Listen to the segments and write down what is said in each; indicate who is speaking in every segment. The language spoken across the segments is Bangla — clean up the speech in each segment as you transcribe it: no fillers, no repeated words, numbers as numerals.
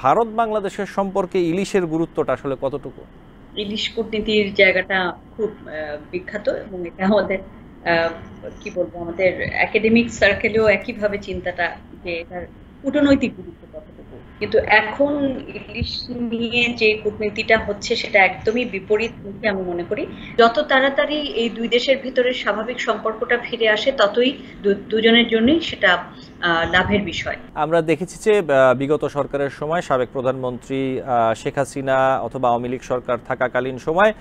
Speaker 1: ভারত বাংলাদেশের সম্পর্কে ইলিশের গুরুত্বটা আসলে কতটুকু?
Speaker 2: ইলিশ কূটনীতির জায়গাটা খুব বিখ্যাত এবং এটা আমাদের আহ, কি বলবো আমাদের একাডেমিক সার্কেলেও একইভাবে চিন্তাটা যে এটার কূটনৈতিক গুরুত্ব কতটুকু, কিন্তু এখন ইলিশ নিয়ে যে কূটনীতিটা হচ্ছে সেটা একদমই বিপরীত মুখে আমি মনে করি। যত তাড়াতাড়ি এই দুই দেশের ভিতরে স্বাভাবিক সম্পর্কটা ফিরে আসে ততই দুজনের জন্যই সেটা লাভের বিষয়।
Speaker 1: আমরা দেখেছি যে বিগত সরকারের সময় সাবেক প্রধানমন্ত্রী শেখ হাসিনা অথবা আওয়ামী লীগ সরকার থাকাকালীন সময়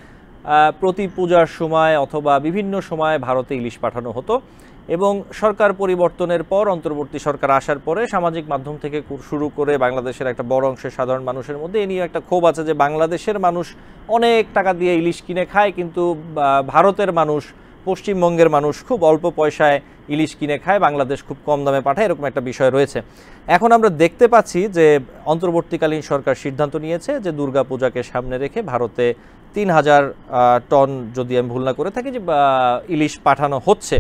Speaker 1: প্রতি পূজার সময় অথবা বিভিন্ন সময় ভারতে ইলিশ পাঠানো হতো, এবং সরকার পরিবর্তনের পর অন্তর্বর্তী সরকার আসার পরে সামাজিক মাধ্যম থেকে শুরু করে বাংলাদেশের একটা বড় অংশের সাধারণ মানুষের মধ্যে এ নিয়ে একটা ক্ষোভ আছে যে বাংলাদেশের মানুষ অনেক টাকা দিয়ে ইলিশ কিনে খায়, কিন্তু ভারতের মানুষ, পশ্চিমবঙ্গের মানুষ খুব অল্প পয়সায় ইলিশ কিনে খায়, বাংলাদেশ খুব কম দামে পাঠায়, এরকম একটা বিষয় রয়েছে। এখন আমরা দেখতে পাচ্ছি যে অন্তর্বর্তীকালীন সরকার সিদ্ধান্ত নিয়েছে যে দুর্গাপূজাকে সামনে রেখে ভারতে ৩,০০০ টন, যদি আমি ভুল না করে থাকি, যে ইলিশ পাঠানো হচ্ছে।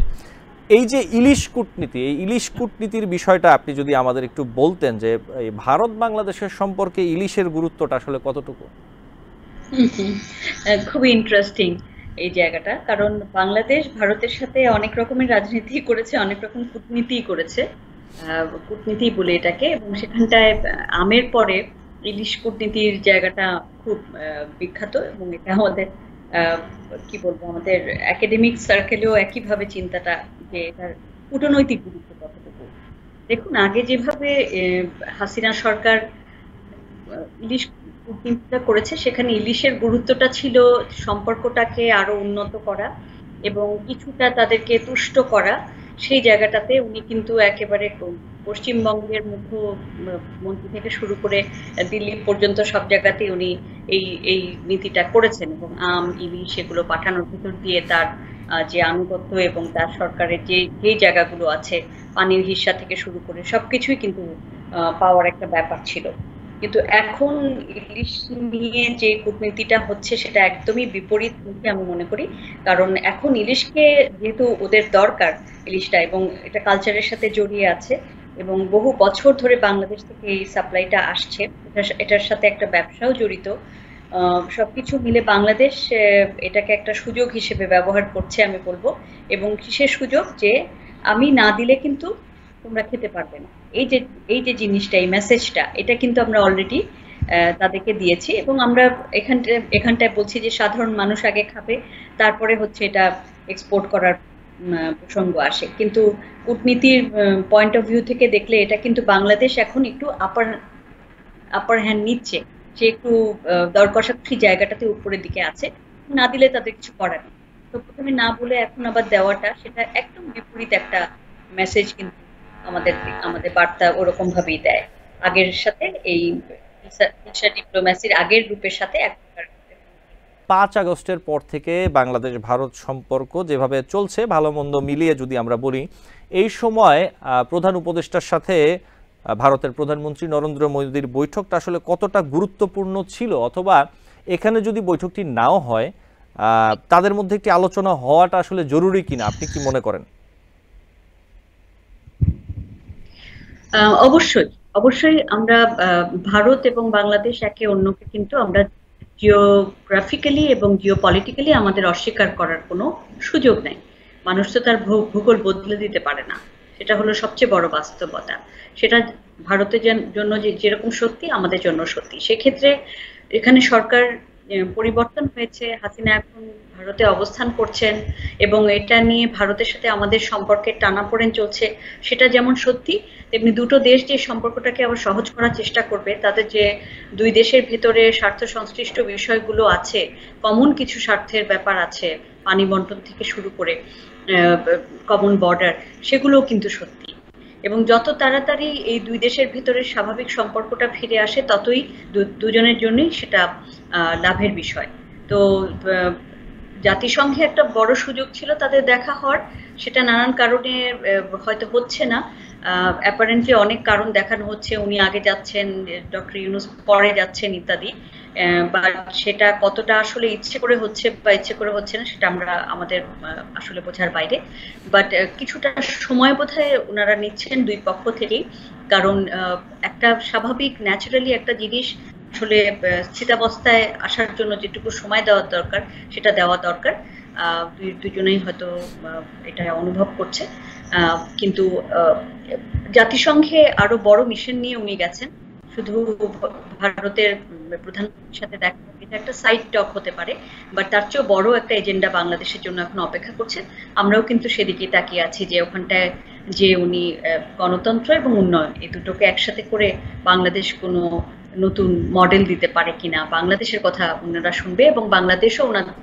Speaker 1: এই যে ইলিশ কূটনীতি, এই ইলিশ কূটনীতির বিষয়টা আপনি যদি আমাদের একটু বলতেন যে এই ভারত বাংলাদেশের সম্পর্কে ইলিশের গুরুত্বটা আসলে কতটুকু?
Speaker 2: হুম, হুম। খুবই ইন্টারেস্টিং এই জায়গাটা, কারণ বাংলাদেশ ভারতের সাথে অনেক রকমের রাজনীতি করেছে, অনেক রকম কূটনীতি করেছে। কূটনীতি বলে এটাকে, এবং সেখানটায় আমের পরে ইলিশ কূটনীতির জায়গাটা খুব বিখ্যাত এবং এটা আমাদের আহ, কি বলবো আমাদের একাডেমিক সার্কেলেও একইভাবে চিন্তাটা যে এটার কূটনৈতিক গুরুত্ব কতটুকু। দেখুন, আগে যেভাবে হাসিনা সরকার ইলিশ কূটনীতিটা করেছে সেখানে ইলিশের গুরুত্বটা ছিল সম্পর্কটাকে আরো উন্নত করা এবং কিছুটা তাদেরকে তুষ্ট করা। সেই জায়গাটাতে উনি কিন্তু একেবারে পশ্চিমবঙ্গের মুখ্যমন্ত্রী থেকে শুরু করে দিল্লি পর্যন্ত সব জায়গাতেই উনি এই এই নীতিটা করেছেন, এবং আম ইলিশ এগুলো পাঠানোর ভিতর দিয়ে তার যে আনুগত্য এবং তার সরকারের যে যে জায়গাগুলো আছে, পানির হিস্সা থেকে শুরু করে সবকিছুই কিন্তু পাওয়ার একটা ব্যাপার ছিল। কিন্তু এখন ইলিশ নিয়ে যে কূটনীতিটা হচ্ছে সেটা একদমই বিপরীত মুখে আমি মনে করি। কারণ এখন ইলিশকে যেহেতু ওদের দরকার ইলিশটা, এবং এটা কালচারের সাথে জড়িয়ে আছে এবং বহু বছর ধরে বাংলাদেশ থেকে এই সাপ্লাইটা আসছে, এটার সাথে একটা ব্যবসাও জড়িত। সবকিছু মিলে বাংলাদেশ এটাকে একটা সুযোগ হিসেবে ব্যবহার করছে আমি বলবো। এবং কিসের সুযোগ, যে আমি না দিলে কিন্তু তোমরা খেতে পারবে না। এই যে এই যে জিনিসটা, এই মেসেজটা, এটা কিন্তু আমরা অলরেডি তাদেরকে দিয়েছি, এবং আমরা এখানটায় বলছি যে সাধারণ মানুষ আগে খাবে, তারপরে হচ্ছে এটা এক্সপোর্ট করার প্রসঙ্গ আসে। কিন্তু কূটনীতির পয়েন্ট অফ ভিউ থেকে দেখলে এটা কিন্তু বাংলাদেশ এখন একটু আপার আপার হ্যান্ড নিচ্ছে। সে একটু দর কষাকষি জায়গাটাতে উপরের দিকে আছে। না দিলে তাদের কিছু করার নেই। তো প্রথমে না বলে এখন আবার দেওয়াটা, সেটা একদম বিপরীত একটা মেসেজ কিন্তু আমাদের আমাদের বার্তা ওরকম ভাবেই দেয়। আগের সাথে এই ভিসা ডিপ্লোম্যাসির আগের রূপের সাথে এখন
Speaker 1: ৫ আগস্টের পর থেকে বাংলাদেশ ভারত সম্পর্ক যেভাবে চলছে ভালো মন্দ মিলিয়ে যদি আমরা বলি, এই সময় প্রধান উপদেষ্টার সাথে ভারতের প্রধানমন্ত্রী নরেন্দ্র মোদীর বৈঠকটা আসলে কতটা গুরুত্বপূর্ণ ছিল, অথবা এখানে যদি বৈঠকটি নাও হয় তাদের মধ্যে একটি আলোচনা হওয়াটা আসলে জরুরি কিনা, আপনি কি মনে করেন?
Speaker 2: অবশ্যই, অবশ্যই আমরা ভারত এবং বাংলাদেশ একে অন্যকে কিন্তু আমরা জিওগ্রাফিক্যালি এবং জিওপলিটিক্যালি আমাদের অস্বীকার করার কোনো সুযোগ নেই। মানুষ তো তার ভূগোল বদলে দিতে পারে না। সেটা হলো সবচেয়ে বড় বাস্তবতা। সেটা ভারতের জন্য যে যেরকম সত্যি আমাদের জন্য সত্যি। সেক্ষেত্রে এখানে সরকার পরিবর্তন হয়েছে, হাসিনা এখন ভারতে অবস্থান করছেন এবং এটা নিয়ে ভারতের সাথে আমাদের সম্পর্কের টানাপোড়েন চলছে, সেটা যেমন সত্যি, তেমনি দুটো দেশ যে সম্পর্কটাকে আবার সহজ করার চেষ্টা করবে, তাদের যে দুই দেশের ভেতরে স্বার্থ সংশ্লিষ্ট বিষয়গুলো আছে, কমন কিছু স্বার্থের ব্যাপার আছে, পানি বন্টন থেকে শুরু করে কমন বর্ডার, সেগুলোও কিন্তু সত্যি। এবং যত তাড়াতাড়ি এই দুই দেশের ভেতরে স্বাভাবিক সম্পর্কটা ফিরে আসে ততই দুজনের জন্যই সেটা লাভের বিষয়। তো জাতিসংঘে একটা বড় সুযোগ ছিল তাদের দেখা হওয়ার, সেটা নানান কারণে হয়তো হচ্ছে না। অ্যাপারেন্টলি অনেক কারণ দেখানো হচ্ছে, উনি আগে যাচ্ছেন, ডক্টর ইউনূস পরে যাচ্ছেন ইত্যাদি। বাট সেটা কতটা আসলে ইচ্ছে করে হচ্ছে বা ইচ্ছে করে হচ্ছে না সেটা আমরা আমাদের আসলে বোঝার বাইরে। বাট কিছুটা সময় বোধহয় ওনারা নিচ্ছেন দুই পক্ষ থেকেই, কারণ একটা স্বাভাবিক ন্যাচারালি একটা জিনিস আসলে স্থিতাবস্থায় আসার জন্য যেটুকু সময় দেওয়ার দরকার সেটা দেওয়া দরকার। দুজনেই হয়তো এটা অনুভব করছে, কিন্তু জাতিসংঘে আরো বড় মিশন নিয়ে উনি গেছেন। শুধু ভারতের প্রধানমন্ত্রীর সাথে দেখা, এটা একটা সাইড টক হতে পারে, বাট তার চেয়েও বড় একটা এজেন্ডা বাংলাদেশের জন্য এখন অপেক্ষা করছে। আমরাও কিন্তু সেদিকে তাকিয়ে আছি যে ওখানটায় যে উনি গণতন্ত্র এবং উন্নয়ন এই দুটোকে একসাথে করে বাংলাদেশ কোনো নতুন মডেল দিতে পারে কিনা, বাংলাদেশের কথা ওনারা শুনবে এবং বাংলাদেশও ওনাদের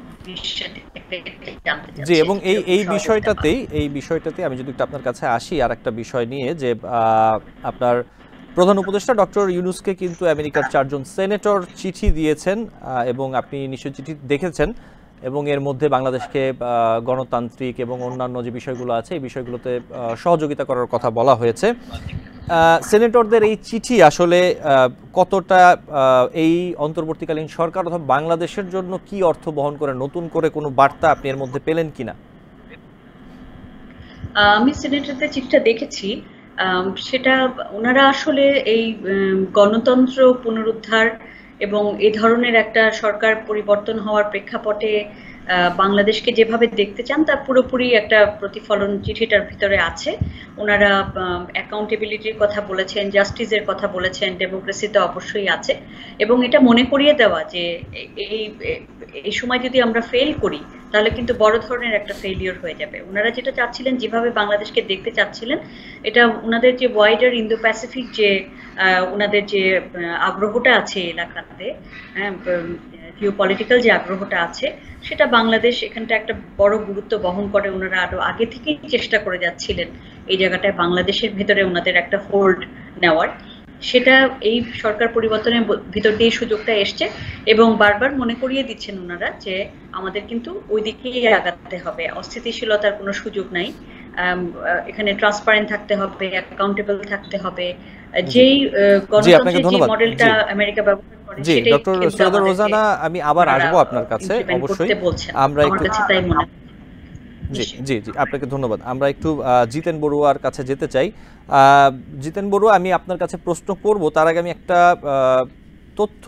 Speaker 1: জি, এবং এই বিষয়টাতে আমি যদি একটু আপনার কাছে আসি আর একটা বিষয় নিয়ে, যে আপনার প্রধান উপদেষ্টা ডক্টর ইউনূসকে কিন্তু আমেরিকার 4 জন সেনেটর চিঠি দিয়েছেন, এবং আপনি নিশ্চয়ই চিঠি দেখেছেন, এবং এর মধ্যে বাংলাদেশকে গণতান্ত্রিক এবং অন্যান্য যে বিষয়গুলো আছে এই বিষয়গুলোতে সহযোগিতা করার কথা বলা হয়েছে। সেনেটরদের এই চিঠি আসলে কতটা এই অন্তর্বর্তীকালীন সরকার অথবা বাংলাদেশের জন্য কি অর্থ বহন করে, নতুন করে কোনো বার্তা আপনি এর মধ্যে পেলেন কিনা?
Speaker 2: আমি সিনেটরদের চিঠিটা দেখেছি। সেটা ওনারা আসলে এই গণতন্ত্র পুনরুদ্ধার এবং এই ধরনের একটা সরকার পরিবর্তন হওয়ার প্রেক্ষাপটে বাংলাদেশকে যেভাবে দেখতে চান তার পুরোপুরি একটা প্রতিফলন চিঠিটার ভিতরে আছে। ওনারা অ্যাকাউন্টেবিলিটির কথা বলেছেন, জাস্টিসের কথা বলেছেন, ডেমোক্রেসি তো অবশ্যই আছে, এবং এটা মনে করিয়ে দেওয়া যে এই সময় যদি আমরা ফেল করি তাহলে কিন্তু বড় ধরনের একটা ফেলিওর হয়ে যাবে। ওনারা যেটা চাচ্ছিলেন, যেভাবে বাংলাদেশকে দেখতে চাচ্ছিলেন, এটা ওনাদের যে ওয়াইডার ইন্দো প্যাসিফিক যে ওনাদের যে আগ্রহটা আছে এলাকাতে, জিওপলিটিক্যাল যে আগ্রহটা আছে, সেটা বাংলাদেশ এখানটা একটা বড় গুরুত্ব বহন করে। ওনারা আরো আগে থেকেই চেষ্টা করে যাচ্ছিলেন এই জায়গাটায় বাংলাদেশের ভেতরে ওনাদের একটা হোল্ড নেওয়ার। সেটা এই সরকার পরিবর্তনের ভিতর দিয়ে সুযোগটা এসছে, এবং বারবার মনে করিয়ে দিচ্ছেন ওনারা যে আমাদের কিন্তু ওই দিকেই আগাতে হবে, অস্থিতিশীলতার কোনো সুযোগ নাই, এখানে ট্রান্সপারেন্ট থাকতে হবে, অ্যাকাউন্টেবল থাকতে হবে। যেই গণতন্ত্রের যে মডেলটা আমেরিকা ব্যবহার করে
Speaker 1: জি, ডক্টর সৈয়দা রোজানা, আমি আবার আসবো আপনার কাছে অবশ্যই। আমরা একটু জি জি জি আপনাকে ধন্যবাদ। আমরা একটু জিতেন বড়ুয়ার কাছে যেতে চাই। জিতেন বড়ুয়া, আমি আপনার কাছে প্রশ্ন করব, তার আগে আমি একটা তথ্য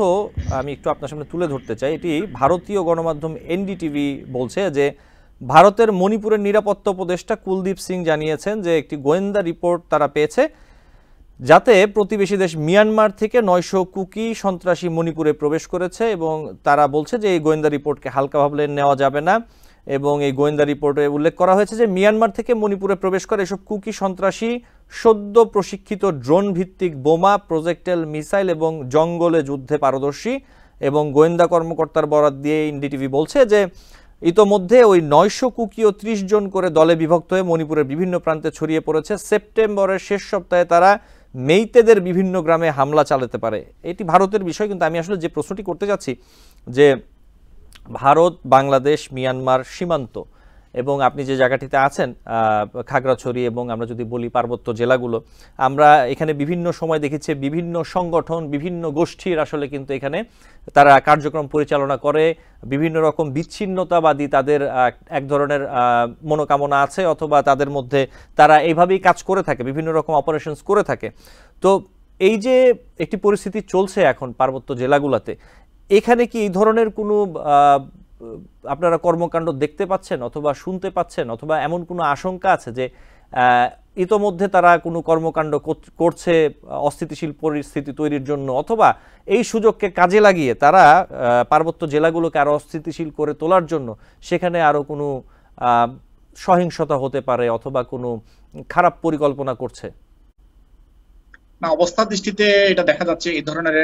Speaker 1: আমি একটু আপনার সামনে তুলে ধরতে চাই। এটি ভারতীয় গণমাধ্যম এনডিটিভি বলছে যে ভারতের মণিপুরের নিরাপত্তা উপদেষ্টা কুলদীপ সিং জানিয়েছেন যে একটি গোয়েন্দা রিপোর্ট তারা পেয়েছে, যাতে প্রতিবেশী দেশ মিয়ানমার থেকে 900 কুকি সন্ত্রাসী মণিপুরে প্রবেশ করেছে, এবং তারা বলছে যে এই গোয়েন্দা রিপোর্টকে হালকাভাবে নেওয়া যাবে না। এবং এই গোয়েন্দা রিপোর্টে উল্লেখ করা হয়েছে যে মিয়ানমার থেকে মণিপুরে প্রবেশ করে এসব কুকি সন্ত্রাসী সদ্য প্রশিক্ষিত ড্রোন ভিত্তিক বোমা, প্রজেক্টাইল মিসাইল এবং জঙ্গলে যুদ্ধে পারদর্শী। এবং গোয়েন্দা কর্মকর্তার বরাত দিয়ে এনডিটিভি বলছে যে ইতোমধ্যে ওই 900 কুকি ও 30 জন করে দলে বিভক্ত হয়ে মণিপুরের বিভিন্ন প্রান্তে ছড়িয়ে পড়েছে। সেপ্টেম্বরের শেষ সপ্তাহে তারা মেইতেদের বিভিন্ন গ্রামে হামলা চালাতে পারে। এটি ভারতের বিষয়, কিন্তু আমি আসলে যে প্রশ্নটি করতে যাচ্ছি যে ভারত, বাংলাদেশ, মিয়ানমার সীমান্ত, এবং আপনি যে জায়গাটিতে আছেন খাগড়াছড়ি, এবং আমরা যদি বলি পার্বত্য জেলাগুলো, আমরা এখানে বিভিন্ন সময় দেখেছি বিভিন্ন সংগঠন, বিভিন্ন গোষ্ঠীর আসলে কিন্তু এখানে তারা কার্যক্রম পরিচালনা করে। বিভিন্ন রকম বিচ্ছিন্নতাবাদী তাদের এক ধরনের মনোকামনা আছে, অথবা তাদের মধ্যে তারা এইভাবেই কাজ করে থাকে, বিভিন্ন রকম অপারেশনস করে থাকে। তো এই যে একটি পরিস্থিতি চলছে এখন পার্বত্য জেলাগুলোতে, এখানে কি এই ধরনের কোনো আপনারা কর্মকাণ্ড দেখতে পাচ্ছেন অথবা শুনতে পাচ্ছেন, অথবা এমন কোনো আশঙ্কা আছে যে ইতোমধ্যে তারা কোনো কর্মকাণ্ড করছে অস্থিতিশীল পরিস্থিতি তৈরির জন্য, অথবা এই সুযোগকে কাজে লাগিয়ে তারা পার্বত্য জেলাগুলোকে আরো অস্থিতিশীল করে তোলার জন্য সেখানে আরো কোনো সহিংসতা হতে পারে অথবা কোনো খারাপ পরিকল্পনা করছে?
Speaker 3: না, অবস্থার দৃষ্টিতে এটা দেখা যাচ্ছে এই ধরনের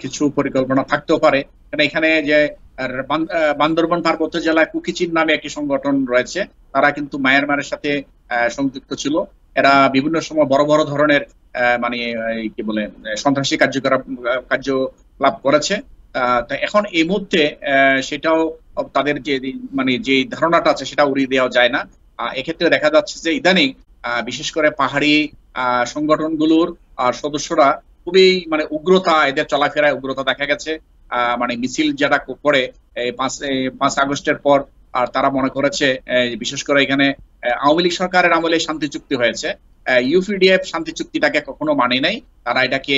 Speaker 3: কিছু পরিকল্পনা থাকতেও পারে। কারণ এখানে যে বান্দরবান পার্বত্য জেলায় কুকিচিন নামে একটি সংগঠন রয়েছে, তারা কিন্তু মায়ানমারের সাথে সংযুক্ত ছিল। এরা বিভিন্ন সময় বড় বড় ধরনের কি বলে সন্ত্রাসী কার্যকলাপ করেছে। এখন এই মুহূর্তে সেটাও তাদের যে ধারণাটা আছে সেটা উড়িয়ে দেওয়া যায় না। এক্ষেত্রে দেখা যাচ্ছে যে ইদানিং বিশেষ করে পাহাড়ি সংগঠনগুলোর সদস্যরা খুবই মানে উগ্রতা, এদের চলাফেরায় উগ্রতা দেখা গেছে। মানে মিছিল যেটা করে 5 আগস্টের পর, আর তারা মনে করেছে বিশেষ করে এখানে আওয়ামী লীগ সরকারের আমলে শান্তি চুক্তি হয়েছে, ইউপিডিএফ শান্তি চুক্তিটাকে কখনো মানে নাই। তারা এটাকে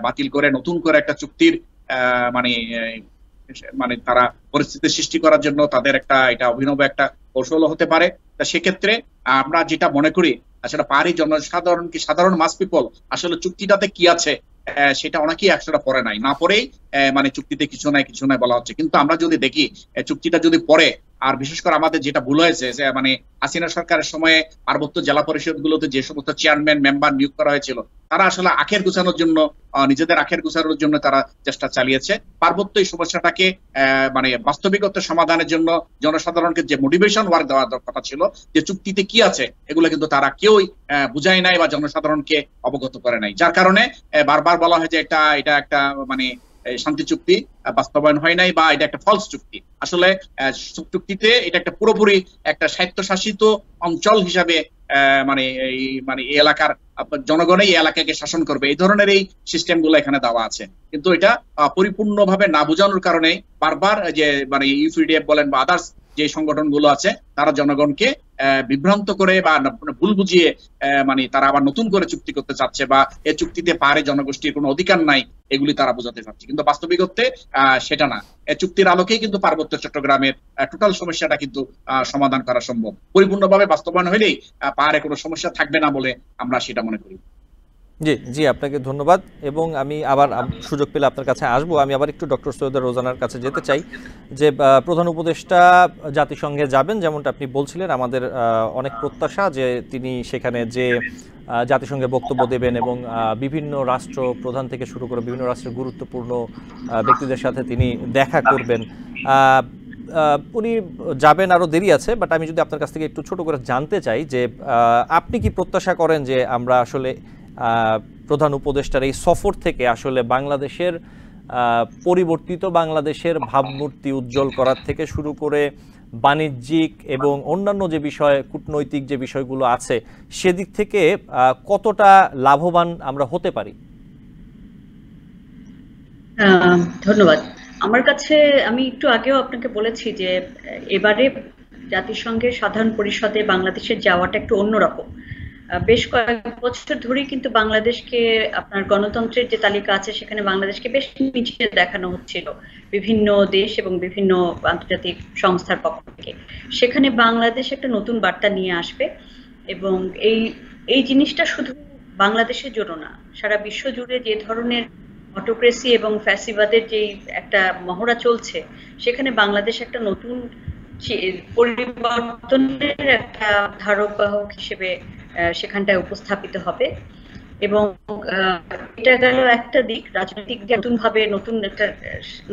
Speaker 3: বাতিল করে নতুন করে একটা চুক্তির মানে মানে তারা পরিস্থিতি সৃষ্টি করার জন্য তাদের একটা এটা অভিনব একটা কৌশল হতে পারে। তা সেক্ষেত্রে আমরা যেটা মনে করি আসলে পাহাড়ি জনসাধারণ কি সাধারণ মাস পিপল আসলে চুক্তিটাতে কি আছে সেটা অনেকেই একশোটা পড়ে নাই, না পড়েই মানে চুক্তিতে কিছু নাই বলা হচ্ছে। কিন্তু আমরা যদি দেখি চুক্তিটা যদি পড়ে, আর বিশেষ করে আমাদের যেটা ভুল হয়েছে যে মানে হাসিনা সরকারের সময়ে পার্বত্য জেলা পরিষদ গুলোতে যে সমস্ত চেয়ারম্যান মেম্বার নিয়োগ করা হয়েছিল, তারা আসলে আখের গুছানোর জন্য নিজেদের আখের গুছানোর জন্য তারা চেষ্টা চালিয়েছে। পার্বত্য এই সমস্যাটাকে মানে বাস্তবিকতা সমাধানের জন্য জনসাধারণকে যে মোটিভেশন ওয়ার্ক দেওয়ার কথা ছিল, যে চুক্তিতে কি আছে এগুলো কিন্তু তারা কেউই বুঝায় নাই বা জনসাধারণকে অবগত করে নাই। যার কারণে বারবার বলা হয় যে এটা একটা মানে শান্তি চুক্তি বাস্তবায়ন হয় নাই বা এটা একটা ফলস চুক্তি। আসলে চুক্তিতে এটা একটা পুরোপুরি একটা স্বায়ত্তশাসিত অঞ্চল হিসাবে মানে এই এলাকার জনগণ এই এলাকাকে শাসন করবে, এই ধরনের এই সিস্টেম গুলো এখানে দেওয়া আছে। কিন্তু এটা পরিপূর্ণভাবে না বোঝানোর কারণে বারবার যে মানে ইউপিডিএফ বলেন বা আদার্স যে সংগঠনগুলো আছে তারা জনগণকে বিভ্রান্ত করে বা ভুল বুঝিয়ে মানে তারা আবার নতুন করে চুক্তি করতে চাচ্ছে বা এই চুক্তিতে পাহাড়ি জনগোষ্ঠীর কোনো অধিকার নাই, এগুলি তারা বোঝাতে চাচ্ছে। কিন্তু বাস্তবিকতে সেটা না। এই চুক্তির আলোকেই কিন্তু পার্বত্য চট্টগ্রামের টোটাল সমস্যাটা কিন্তু সমাধান করা সম্ভব। পরিপূর্ণভাবে বাস্তবায়ন হলেই পাহাড়ে কোনো সমস্যা থাকবে না বলে আমরা সেটা মনে করি।
Speaker 1: জি আপনাকে ধন্যবাদ। এবং আমি আবার সুযোগ পেলে আপনার কাছে আসবো। আমি আবার একটু ডক্টর সৈয়দা রোজানার কাছে যেতে চাই যে প্রধান উপদেষ্টা জাতিসংঘে যাবেন, যেমনটা আপনি বলছিলেন। আমাদের অনেক প্রত্যাশা যে তিনি সেখানে যে জাতিসংঘে বক্তব্য দেবেন এবং বিভিন্ন রাষ্ট্র প্রধান থেকে শুরু করে বিভিন্ন রাষ্ট্রের গুরুত্বপূর্ণ ব্যক্তিদের সাথে তিনি দেখা করবেন। উনি যাবেন, আরও দেরি আছে, বাট আমি যদি আপনার কাছ থেকে একটু ছোট করে জানতে চাই যে আপনি কি প্রত্যাশা করেন যে আমরা আসলে প্রধান উপদেষ্টার এই সফর থেকে আসলে বাংলাদেশের পরিবর্তিত বাংলাদেশের ভাবমূর্তি উজ্জ্বল করার থেকে শুরু করে বাণিজ্যিক এবং অন্যান্য যে বিষয়, কূটনৈতিক যে বিষয়গুলো আছে, সেদিক থেকে কতটা লাভবান আমরা হতে পারি?
Speaker 2: ধন্যবাদ। আমার কাছে, আমি একটু আগেও আপনাকে বলেছি যে এবারে জাতিসংঘের সাধারণ পরিষদে বাংলাদেশের যাওয়াটা একটু অন্যরকম। বেশ কয়েক বছর ধরেই কিন্তু বাংলাদেশকে, আপনার গণতন্ত্রের যে তালিকা আছে সেখানে বাংলাদেশকে বেশ নিচে দেখানো হচ্ছিল বিভিন্ন দেশ এবং বিভিন্ন আন্তর্জাতিক সংস্থার পক্ষ থেকে। সেখানে বাংলাদেশ একটা নতুন বার্তা নিয়ে আসবে এবং এই জিনিসটা শুধু বাংলাদেশের জন্য না, সারা বিশ্ব জুড়ে যে ধরনের অটোক্রেসি এবং ফ্যাসিবাদের যে একটা মহড়া চলছে, সেখানে বাংলাদেশ একটা নতুন পরিবর্তনের একটা ধারক বাহক হিসেবে সেখানটায় উপস্থাপিত হবে। এবং এটা গেল একটা দিক, রাজনৈতিক নতুনভাবে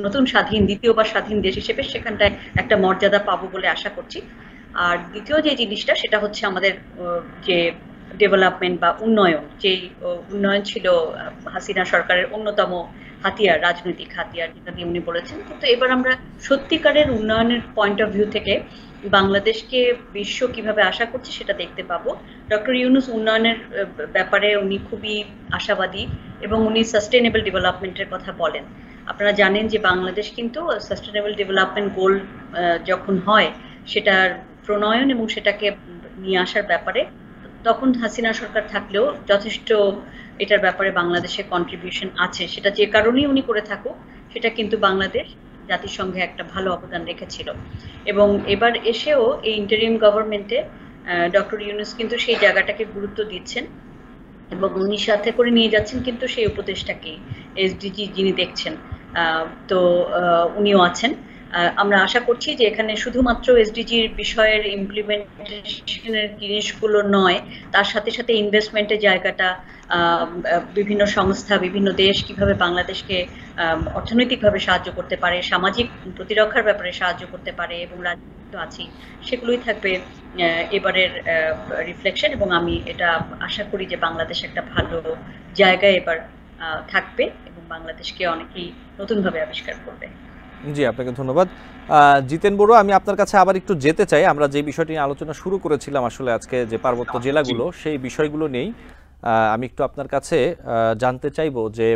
Speaker 2: নতুন স্বাধীন, দ্বিতীয়বার স্বাধীন দেশ হিসেবে সেখানটায় একটা মর্যাদা পাবো বলে আশা করছি। আর দ্বিতীয় যে জিনিসটা, সেটা হচ্ছে আমাদের যে ডেভেলপমেন্ট বা উন্নয়ন, যে উন্নয়ন ছিল হাসিনা সরকারের অন্যতম হাতিয়ার, রাজনৈতিক হাতিয়ার, যেটা দিয়ে উনি বলেছেন। কিন্তু এবার আমরা সত্যিকারের উন্নয়নের পয়েন্ট অফ ভিউ থেকে বাংলাদেশকে বিশ্ব কিভাবে আশা করছে সেটা দেখতে পাবো। ডক্টর ইউনূস উন্নয়নের ব্যাপারে উনি খুবই আশাবাদী এবং উনি সাস্টেনেবল ডেভেলপমেন্টের কথা বলেন। আপনারা জানেন যে বাংলাদেশ কিন্তু সাস্টেনেবল ডেভেলপমেন্ট গোল যখন হয় সেটার প্রণয়ন এবং সেটাকে নিয়ে আসার ব্যাপারে তখন হাসিনা সরকার থাকলেও যথেষ্ট এটার ব্যাপারে বাংলাদেশের কন্ট্রিবিউশন আছে। সেটা যে কারণেই উনি করে থাকুক, সেটা কিন্তু বাংলাদেশ জাতিসংঘে একটা ভালো অবদান রেখেছিল। এবং এবার এসেও এই ইন্টারিম গভর্নমেন্টে ডক্টর ইউনূস কিন্তু সেই জায়গাটাকে গুরুত্ব দিচ্ছেন এবং উনি সাথে করে নিয়ে যাচ্ছেন কিন্তু সেই উপদেষ্টাকে, এসডিজি যিনি দেখছেন, তো উনিও আছেন। আমরা আশা করছি যে এখানে শুধুমাত্র এসডিজির বিষয়ের ইমপ্লিমেন্টেশনের জিনিসগুলো নয়, তার সাথে সাথে ইনভেস্টমেন্টের জায়গাটা, বিভিন্ন সংস্থা, বিভিন্ন দেশ কিভাবে বাংলাদেশকে অর্থনৈতিকভাবে সাহায্য করতে পারে, সামাজিক প্রতিরক্ষার ব্যাপারে সাহায্য করতে পারে এবং রাজনীতি আছি, সেগুলোই থাকবে এবারের রিফ্লেকশন। এবং আমি এটা আশা করি যে বাংলাদেশ একটা ভালো জায়গায় এবার থাকবে এবং বাংলাদেশকে অনেকেই নতুনভাবে আবিষ্কার করবে।
Speaker 1: জি, আপনাকে ধন্যবাদ। জিতেন বড়ুয়া, আমি আপনার কাছে আবার একটু যেতে চাই। আমরা যে বিষয়টি নিয়ে আলোচনা শুরু করেছিলাম আসলে আজকে, যে পার্বত্য জেলাগুলো, সেই বিষয়গুলো নেই। আমি একটু আপনার কাছে জানতে চাইবো যে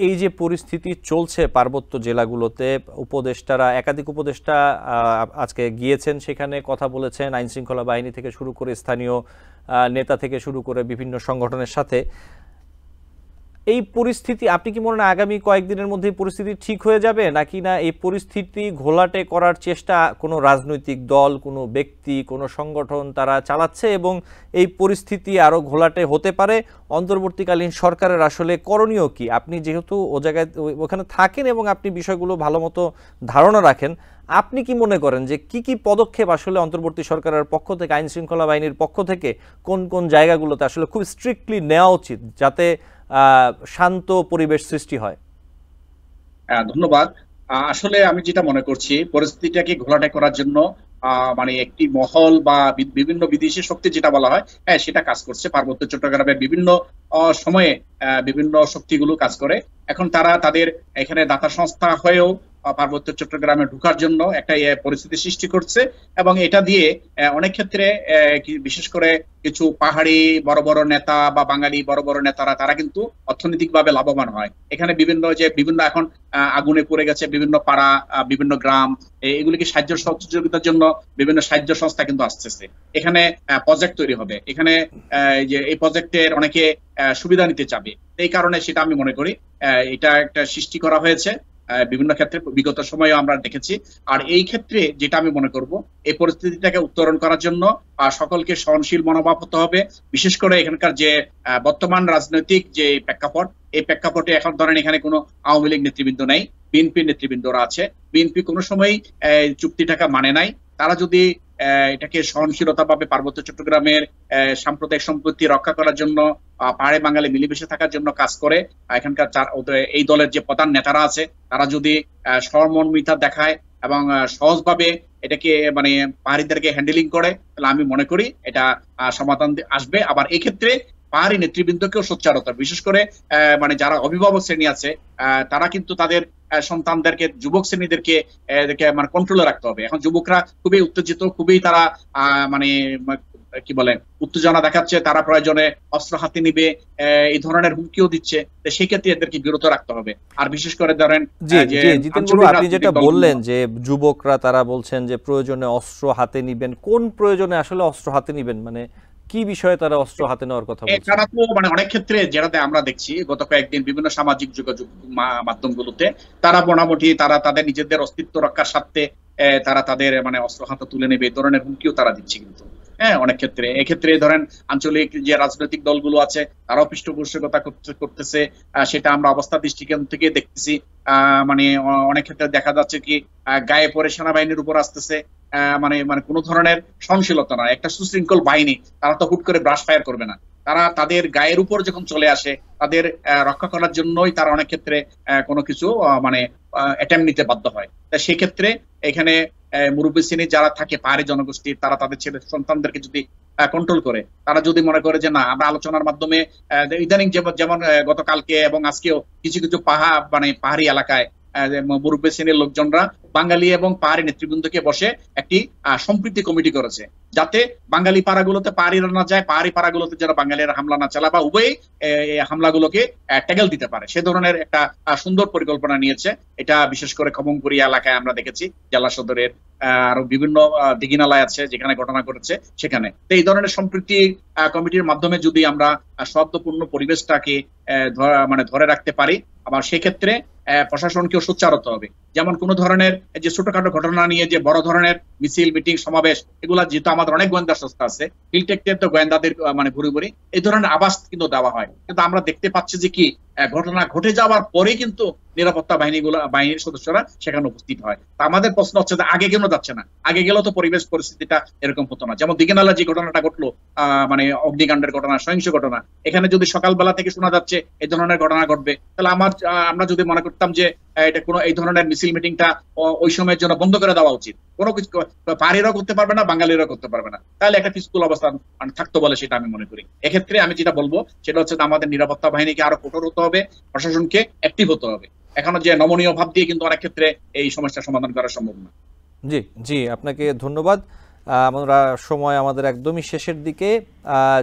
Speaker 1: এই যে পরিস্থিতি চলছে পার্বত্য জেলাগুলোতে, উপদেষ্টারা, একাধিক উপদেষ্টা আজকে গিয়েছেন, সেখানে কথা বলেছেন আইন শৃঙ্খলা বাহিনী থেকে শুরু করে স্থানীয় নেতা থেকে শুরু করে বিভিন্ন সংগঠনের সাথে। এই পরিস্থিতি আপনি কি মনে হয় আগামী কয়েকদিনের মধ্যে পরিস্থিতি ঠিক হয়ে যাবে, নাকি না এই পরিস্থিতি ঘোলাটে করার চেষ্টা কোনো রাজনৈতিক দল, কোনো ব্যক্তি, কোনো সংগঠন তারা চালাচ্ছে এবং এই পরিস্থিতি আরও ঘোলাটে হতে পারে? অন্তর্বর্তীকালীন সরকারের আসলে করণীয় কি? আপনি যেহেতু ও জায়গায় ওখানে থাকেন এবং আপনি বিষয়গুলো ভালো মতো ধারণা রাখেন, আপনি কি মনে করেন যে কি কি পদক্ষেপ আসলে অন্তর্বর্তী সরকারের পক্ষ থেকে, আইন শৃঙ্খলা বাহিনীর পক্ষ থেকে কোন কোন জায়গাগুলোতে আসলে খুব স্ট্রিক্টলি নেওয়া উচিত যাতে শান্ত পরিবেশ সৃষ্টি হয়?
Speaker 3: ধন্যবাদ। আসলে আমি যেটা মনে করছি, পরিস্থিতিটাকে ঘোলাটে করার জন্য মানে একটি মহল বা বিভিন্ন বিদেশি শক্তি যেটা বলা হয়, হ্যাঁ, সেটা কাজ করছে। পার্বত্য চট্টগ্রামের বিভিন্ন সময়ে বিভিন্ন শক্তিগুলো কাজ করে। এখন তারা তাদের এখানে দাতা সংস্থা হয়েও পার্বত্য চট্টগ্রামে ঢোকার জন্য একটা পরিস্থিতি সৃষ্টি করছে, এবং এটা দিয়ে অনেক ক্ষেত্রে বিশেষ করে কিছু পাহাড়ি বড় বড় নেতা বা বাঙালি বড় বড় নেতারা তারা কিন্তু অর্থনৈতিকভাবে লাভবান হয়। এখানে বিভিন্ন এখন আগুনে পড়ে গেছে বিভিন্ন পাড়া, বিভিন্ন গ্রাম, এগুলিকে সাহায্য সহযোগিতার জন্য বিভিন্ন সাহায্য সংস্থা কিন্তু আসতেছে। এখানে প্রজেক্ট তৈরি হবে, এখানে যে এই প্রজেক্টের অনেকে সুবিধা নিতে চাবে। এই কারণে সেটা আমি মনে করি এটা একটা সৃষ্টি করা হয়েছে বিভিন্ন ক্ষেত্রে, বিগত সময়ে আমরা দেখেছি। আর এই ক্ষেত্রে যেটা আমি মনে করব, এই পরিস্থিতিটাকে উত্তরণ করার জন্য সকলকে সহনশীল মনোভাব হতে হবে। বিশেষ করে এখানকার যে বর্তমান রাজনৈতিক যে প্রেক্ষাপট, এই প্রেক্ষাপটে এখন ধরেন এখানে কোনো আওয়ামী লীগ নেতৃবৃন্দ নাই, বিএনপি নেতৃবৃন্দরা আছে। বিএনপি কোনো সময় চুক্তিটাকে মানে নাই। তারা যদি এটাকে সহনশীলতা ভাবে পার্বত্য চট্টগ্রামের সাম্প্রদায়িক সম্পত্তি রক্ষা করার জন্য, পাহাড়ে বাঙালি মিলেমিশে থাকার জন্য কাজ করে, এখানকার এই দলের যে প্রধান নেতারা আছে তারা যদি সহমর্মিতা দেখায় এবং সহজভাবে এটাকে মানে পাহাড়িদেরকে হ্যান্ডেলিং করে, তাহলে আমি মনে করি এটা সমাধান আসবে। আবার এই ক্ষেত্রে পাহাড়ি নেতৃবৃন্দকেও সোচ্চার হতে হবে। বিশেষ করে মানে যারা অভিভাবক শ্রেণী আছে তারা কিন্তু তাদের সন্তানদেরকে, যুবক শ্রেণীদেরকে মানে কন্ট্রোলে রাখতে হবে। এখন যুবকরা খুবই উত্তেজিত, খুবই তারা মানে কি বলে উত্তেজনা দেখাচ্ছে, তারা প্রয়োজনে অস্ত্র হাতে নিবে, এই ধরনের হুমকিও দিচ্ছে। সেই ক্ষেত্রে এদেরকে বিরত রাখতে হবে। আর বিশেষ করে ধরেন
Speaker 1: আপনি যেটা বললেন যে যুবকরা তারা বলছেন যে প্রয়োজনে অস্ত্র হাতে নিবেন, কোন প্রয়োজনে আসলে অস্ত্র হাতে নিবেন, মানে কি বিষয়ে তারা অস্ত্র হাতে নেওয়ার কথা বলছে?
Speaker 3: তারা তো মানে অনেক ক্ষেত্রে যেটাতে আমরা দেখছি গত কয়েকদিন বিভিন্ন সামাজিক যোগাযোগ মাধ্যমগুলোতে তারা মোটামুটি তারা তাদের নিজেদের অস্তিত্ব রক্ষার স্বার্থে তারা তাদের মানে অস্ত্র হাতে তুলে নেবে, এই ধরনের হুমকিও তারা দিচ্ছে। কিন্তু হ্যাঁ, অনেক ক্ষেত্রে এক্ষেত্রে ধরেন আঞ্চলিক যে রাজনৈতিক দলগুলো আছে তারাও পৃষ্ঠপোষকতা করতেছে, সেটা আমরা অবস্থা দৃষ্টিকোণ থেকে দেখতেছি। মানে অনেক ক্ষেত্রে দেখা যাচ্ছে কি গায়ে পড়ে সেনাবাহিনীর উপর আসতেছে, মানে মানে কোনো ধরনের সহনশীলতা নয়। একটা সুশৃঙ্খল বাহিনী তারা তো হুট করে ব্রাশ ফায়ার করবে না, তারা তাদের গায়ের উপর যখন চলে আসে তাদের রক্ষা করার জন্যই তারা অনেক ক্ষেত্রে কোনো কিছু মানে অ্যাটেম্প নিতে বাধ্য হয়। তা সেক্ষেত্রে এখানে মুরব্বী শ্রেণী যারা থাকে পাহাড়ি জনগোষ্ঠীর, তারা তাদের ছেলে সন্তানদেরকে যদি কন্ট্রোল করে, তারা যদি মনে করে যে না আমরা আলোচনার মাধ্যমে ইদানিং যেমন গতকালকে এবং আজকেও কিছু কিছু পাহাড়ি এলাকায় মুরব্বী শ্রেণীর লোকজনরা বাঙালি এবং পাহাড়ি নেতৃবৃন্দকে বসে একটি সম্প্রীতি কমিটি করেছে, যাতে বাঙালি পাড়াগুলোতে পাহাড়িরা না যায়, পাহাড়ি পাড়াগুলোতে যারা বাঙালিরা হামলা না চালা বা উভয়ই হামলাগুলোকে ট্যাগেল দিতে পারে, সে ধরনের একটা সুন্দর পরিকল্পনা নিয়েছে। এটা বিশেষ করে খমমপুরি এলাকায় আমরা দেখেছি, জেলা সদরের আরো বিভিন্ন দিঘিনালায় আছে যেখানে ঘটনা ঘটেছে সেখানে। তো এই ধরনের সম্প্রীতি কমিটির মাধ্যমে যদি আমরা সৌহার্দ্যপূর্ণ পরিবেশটাকে মানে ধরে রাখতে পারি, আবার সেক্ষেত্রে প্রশাসনকেও সোচ্চার হতে হবে। যেমন কোন ধরনের যে ছোটখাটো ঘটনা নিয়ে যে বড় ধরনের মিছিল, মিটিং, সমাবেশ, এগুলা যেহেতু আমাদের অনেক গোয়েন্দা সংস্থা আছে, ফিল্টেক্টের তো গোয়েন্দাদের মানে ঘুরে ঘুরে এই ধরনের আবাস কিন্তু দেওয়া হয়, কিন্তু আমরা দেখতে পাচ্ছি যে কি ঘটনা ঘটে যাওয়ার পরে কিন্তু নিরাপত্তা বাহিনীর সদস্যরা সেখানে উপস্থিত হয়। তা আমাদের প্রশ্ন হচ্ছে যে আগে কেন যাচ্ছে না? আগে গেলেও তো পরিবেশ পরিস্থিতিটা এরকম হতো না। যেমন দিঘিনালা যে ঘটনাটা ঘটলো, মানে অগ্নিকাণ্ডের ঘটনা, সহিংস ঘটনা, এখানে যদি সকালবেলা থেকে শোনা যাচ্ছে এই ধরনের ঘটনা ঘটবে, তাহলে আমরা যদি মনে করতাম যে এটা কোনো এই ধরনের মিছিল মিটিংটা ওই সময়ের জন্য বন্ধ করে দেওয়া উচিত, কোনো কিছু পাহাড়িরাও করতে পারবে না, বাঙালিরাও করতে পারবে না, তাহলে একটা পিসফুল অবস্থান থাকতো বলে সেটা আমি মনে করি। এক্ষেত্রে আমি যেটা বলবো সেটা হচ্ছে আমাদের নিরাপত্তা বাহিনীকে আরো কঠোর হতে হবে, প্রশাসনকে অ্যাক্টিভ হতে হবে। এখনো যে নমনীয় ভাব দিয়ে কিন্তু অনেক ক্ষেত্রে এই সমস্যার সমাধান করা সম্ভব না।
Speaker 1: জি জি, আপনাকে ধন্যবাদ। আমরা সময় আমাদের একদমই শেষের দিকে।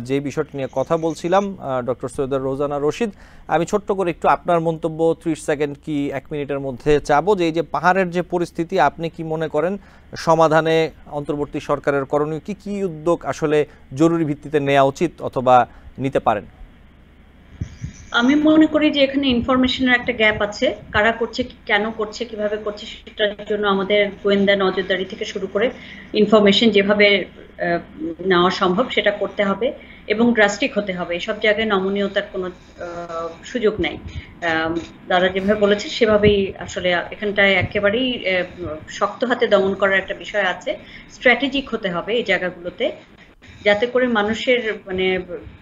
Speaker 1: যে বিষয়টি নিয়ে কথা বলছিলাম ডক্টর সৈয়দা রোজানা রশিদ, আমি ছোট্ট করে একটু আপনার মন্তব্য 30 সেকেন্ড কি 1 মিনিটের মধ্যে চাবো যে এই যে পাহাড়ের যে পরিস্থিতি, আপনি কি মনে করেন সমাধানে অন্তর্বর্তী সরকারের করণীয় কি কি উদ্যোগ আসলে জরুরি ভিত্তিতে নেওয়া উচিত অথবা নিতে পারেন?
Speaker 2: আমি মনে করি যে এখানে ইনফরমেশনের একটা গ্যাপ আছে। কারা করছে, কেন করছে, কিভাবে করছে, সেটার জন্য আমাদের গোয়েন্দা নজরদারি থেকে শুরু করে ইনফরমেশন যেভাবে নেওয়া সম্ভব সেটা করতে হবে এবং ড্রাস্টিক হতে হবে। এসব জায়গায় নমনীয়তার কোনো সুযোগ নাই। দাদা যেভাবে বলেছে সেভাবেই আসলে এখানটায় একেবারেই শক্ত হাতে দমন করার একটা বিষয় আছে। স্ট্র্যাটেজিক হতে হবে এই জায়গাগুলোতে, যাতে করে মানুষের মানে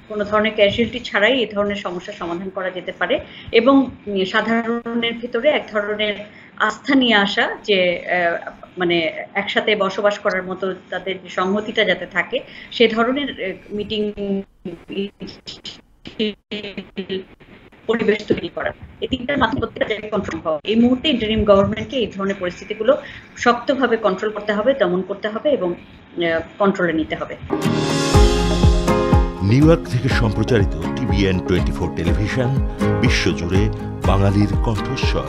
Speaker 2: কোনো ধরনের ক্যাজুয়ালিটি ছাড়াই এই ধরনের সমস্যার সমাধান করা যেতে পারে এবং সাধারণের ভিতরে এক ধরনের আস্থা নিয়ে আসা যে মানে একসাথে বসবাস করার মতো তাদের সংহতিটা যাতে থাকে, সে ধরনের মিটিং পরিবেশ তৈরি করা। এই তিনটার মাধ্যমে প্রত্যেকটা জায়গায় কন্ট্রোল সম্ভব। এই মুহূর্তে ইন্টারিম গভর্নমেন্টকে এই ধরনের পরিস্থিতিগুলো শক্তভাবে কন্ট্রোল করতে হবে, দমন করতে হবে এবং কন্ট্রোলে নিতে হবে।
Speaker 4: নিউ ইয়র্ক থেকে সম্প্রচারিত TVN 24 টেলিভিশন, বিশ্বজুড়ে বাঙালির কণ্ঠস্বর।